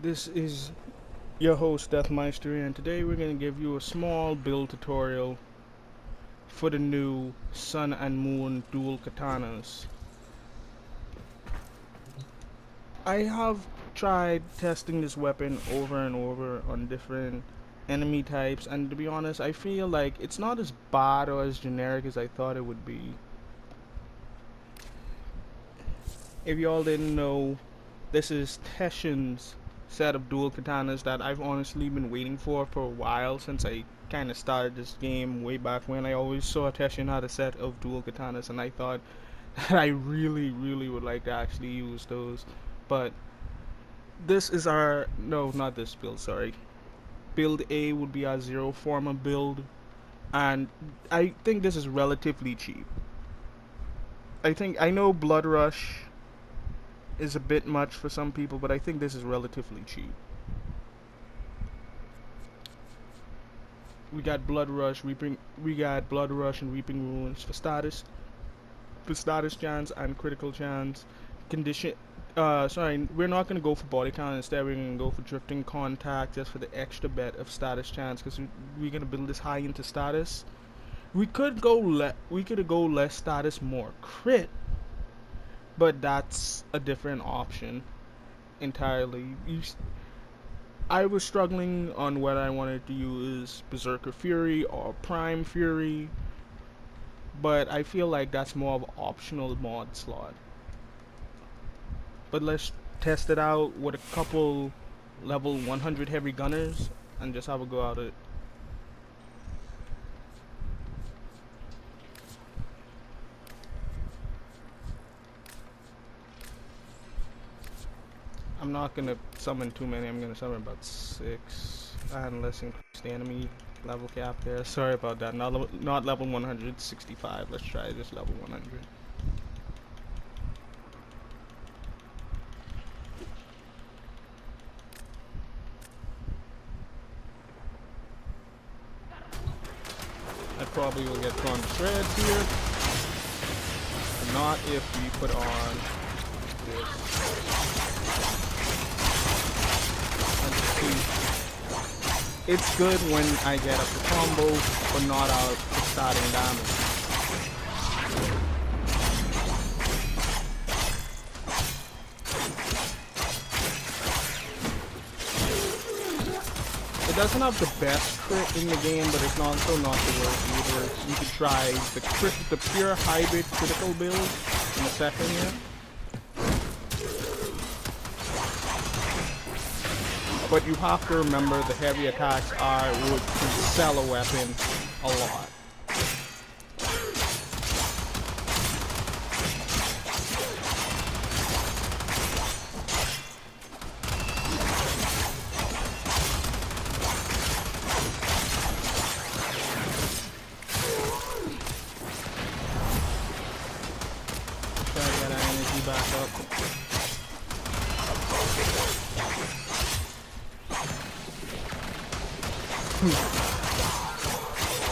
This is your host Deathmeister, and today we're going to give you a small build tutorial for the new Sun and Moon Dual Katanas. I have tried testing this weapon over and over on different enemy types, and to be honest, I feel like it's not as bad or as generic as I thought it would be. If y'all didn't know, this is Teshin's set of dual katanas that I've honestly been waiting for a while, since I kind of started this game way back when. I always saw Teshin had a set of dual katanas, and I thought that I really would like to actually use those. But this is our, no, not this build, sorry. Build A would be our zero former build, and I think this is relatively cheap. I know Blood Rush is a bit much for some people, but I think this is relatively cheap. We got Blood Rush, and Reaping Ruins for status chance and critical chance. Condition. Sorry, we're not gonna go for body count. Instead, we're gonna go for drifting contact just for the extra bit of status chance, because we're gonna build this high into status. We could go less status, more crit, but that's a different option entirely. I was struggling on whether I wanted to use Berserker Fury or Prime Fury, but I feel like that's more of an optional mod slot. But let's test it out with a couple level 100 heavy gunners and just have a go at it. I'm not gonna summon too many, I'm gonna summon about 6, and let's increase the enemy level cap there. Sorry about that, not level 165, let's try this level 100. I probably will get drawn to shreds here, but not if we put on this. It's good when I get up the combo, but not out the starting damage. It doesn't have the best crit in the game, but it's also not the worst either. You could try the pure hybrid critical build in a second here. But you have to remember the heavy attacks would sell a weapon a lot. Try to get our energy back up.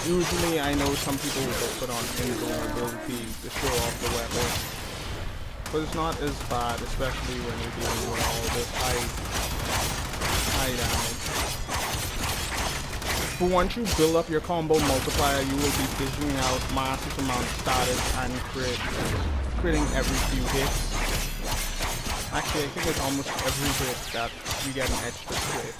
Usually I know some people will put on invulnerability to show off the weapon, but it's not as bad, especially when you're dealing with all this high damage. But once you build up your combo multiplier, you will be dishing out massive amount of status and critting every few hits. Actually, I think it's almost every hit that you get an extra crit.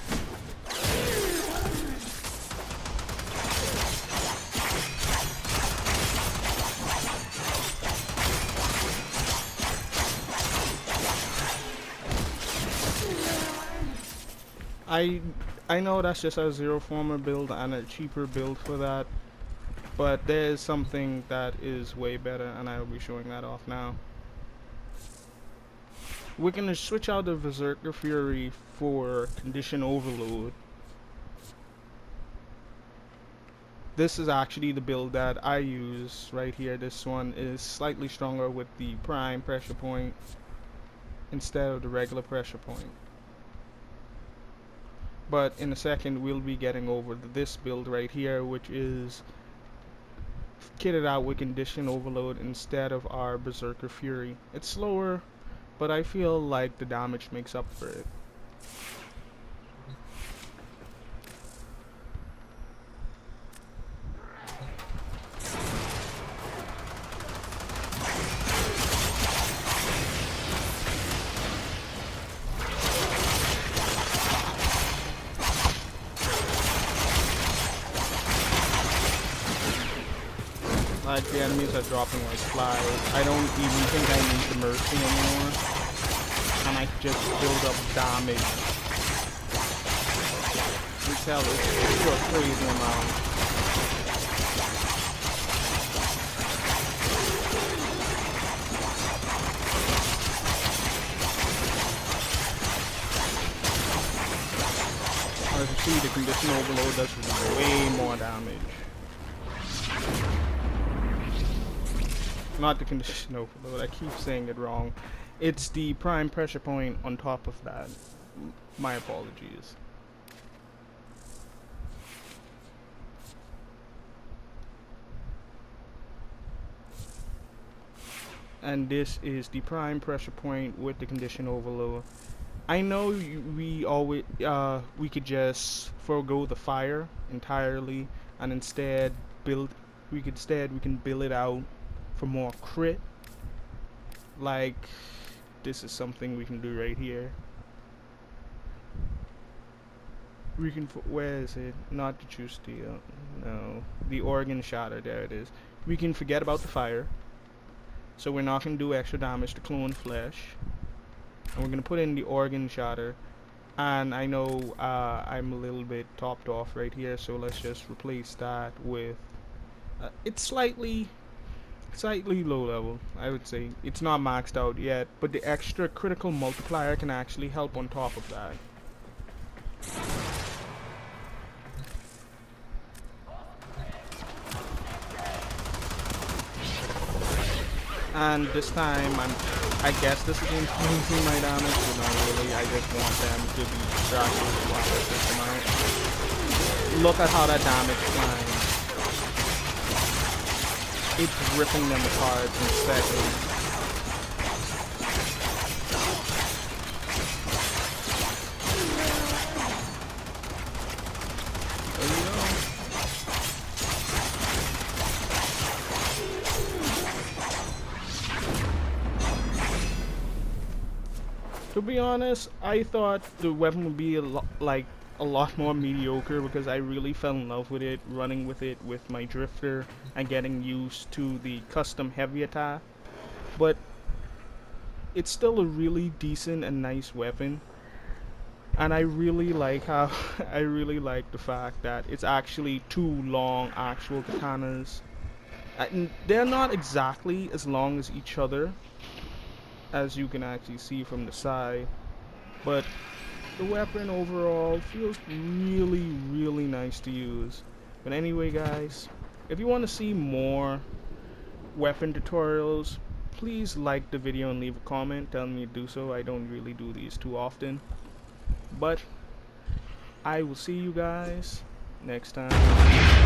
I know that's just a zero former build and a cheaper build for that, but there is something that is way better, and I will be showing that off now. We're gonna switch out the Berserker Fury for Condition Overload. This is actually the build that I use right here. This one is slightly stronger with the Prime pressure point instead of the regular pressure point. But in a second we'll be getting over this build right here, which is kitted out with Condition Overload instead of our Berserker Fury. It's slower, but I feel like the damage makes up for it. Like the enemies are dropping like flies. I don't even think I need the mercy anymore. And I just build up damage. You tell it's a crazy amount. As you see, the condition overload does way more damage. Not the condition overload, I keep saying it wrong. It's the prime pressure point on top of that. My apologies. And this is the prime pressure point with the condition overload. I know we could just forego the fire entirely and instead we can build it out for more crit. Like this is something we can do right here. We can where is it? Not the true steel. No, the organ shatter. There it is. We can forget about the fire. So we're not gonna do extra damage to clone flesh. And we're gonna put in the organ shatter. And I know I'm a little bit topped off right here, so let's just replace that with it's slightly low level, I would say. It's not maxed out yet, but the extra critical multiplier can actually help on top of that. And this time, I guess this is increasing my damage, but not really. I just want them to be distracted while I take them out. Look at how that damage climbs. It's ripping them apart in seconds. There you go. To be honest, I thought the weapon would be a lot more mediocre because I really fell in love with it, running with it with my drifter and getting used to the custom heavy attack. But it's still a really decent and nice weapon. And I really like how I really like the fact that it's actually two long actual katanas. And they're not exactly as long as each other, as you can actually see from the side, but the weapon overall feels really nice to use. But anyway guys, if you want to see more weapon tutorials, please like the video and leave a comment telling me to do so. I don't really do these too often, but I will see you guys next time.